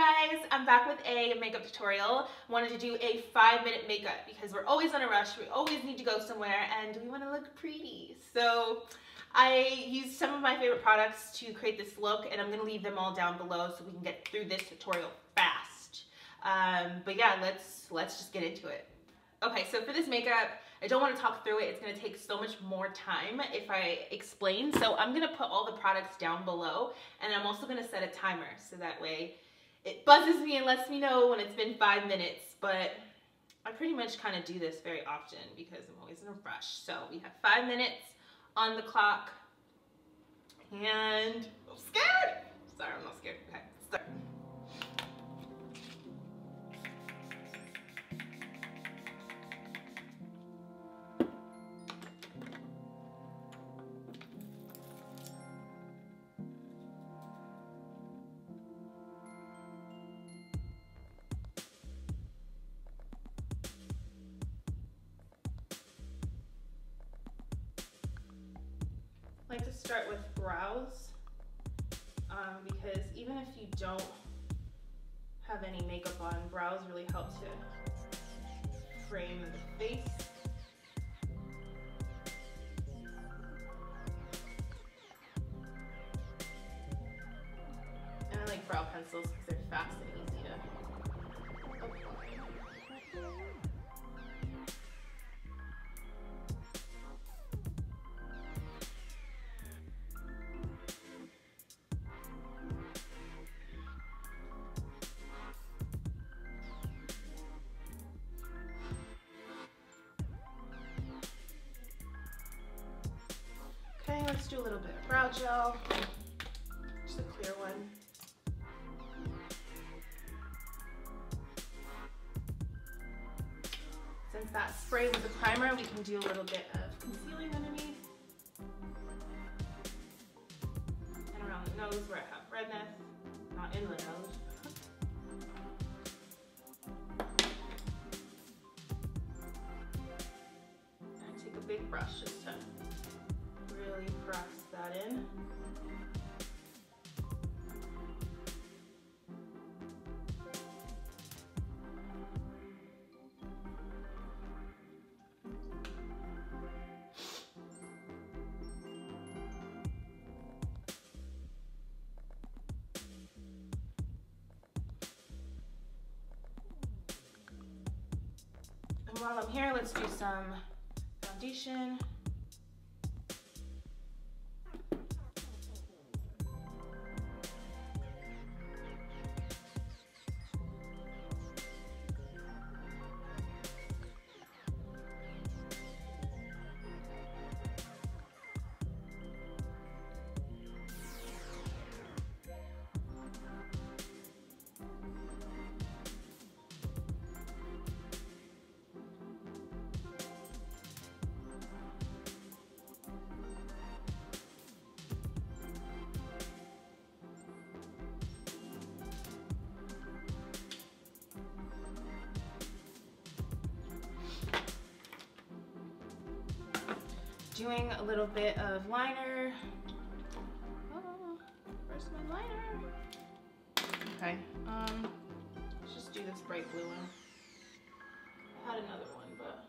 guys, I'm back with a makeup tutorial. I wanted to do a 5-minute makeup because we're always on a rush, we always need to go somewhere, and we want to look pretty. So I used some of my favorite products to create this look, and I'm going to leave them all down below so we can get through this tutorial fast. But yeah, let's just get into it. Okay, so for this makeup, I don't want to talk through it. It's going to take so much more time if I explain. So I'm going to put all the products down below, and I'm also going to set a timer so that way it buzzes me and lets me know when it's been 5 minutes. But I pretty much kind of do this very often because I'm always in a rush. So we have 5 minutes on the clock, and I'm scared. Sorry, I'm not scared. Okay, start. I like to start with brows because even if you don't have any makeup on, brows really help to frame the face. And I like brow pencils because they're fast and easy to apply. Okay, let's do a little bit of brow gel, just a clear one. Since that spray was a primer, we can do a little bit of concealing underneath. And around the nose where I have redness, not in the nose. And I take a big brush just to really press that in. And while I'm here, let's do some foundation. Doing a little bit of liner. Oh, where's my liner? Okay, let's just do this bright blue one. I had another one, but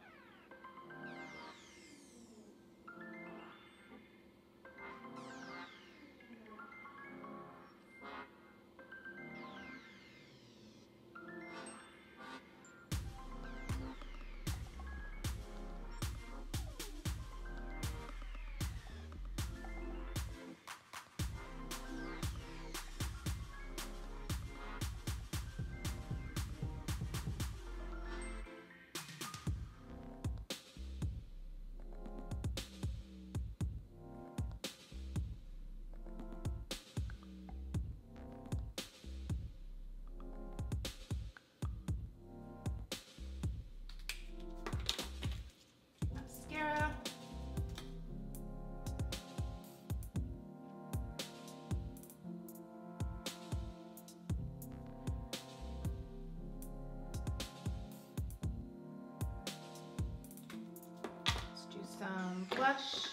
some blush.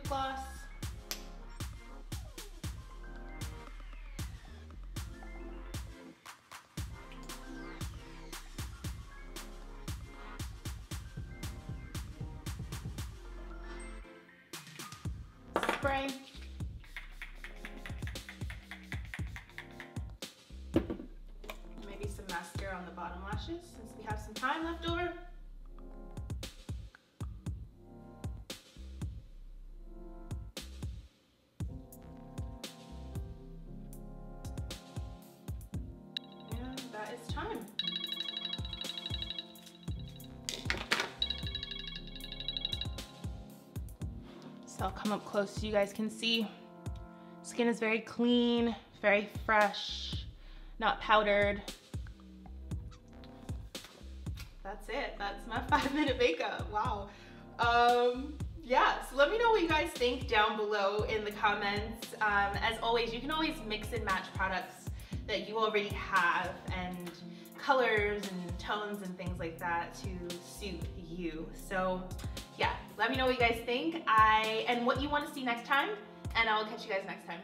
gloss. Spray. Maybe some mascara on the bottom lashes since we have some time left over. And that is time. So I'll come up close so you guys can see. Skin is very clean, very fresh, not powdered. That's it. That's my 5-minute makeup. Wow. Yeah, so let me know what you guys think down below in the comments. As always, you can always mix and match products that you already have and colors and tones and things like that to suit you. So yeah, let me know what you guys think and what you want to see next time, and I will catch you guys next time.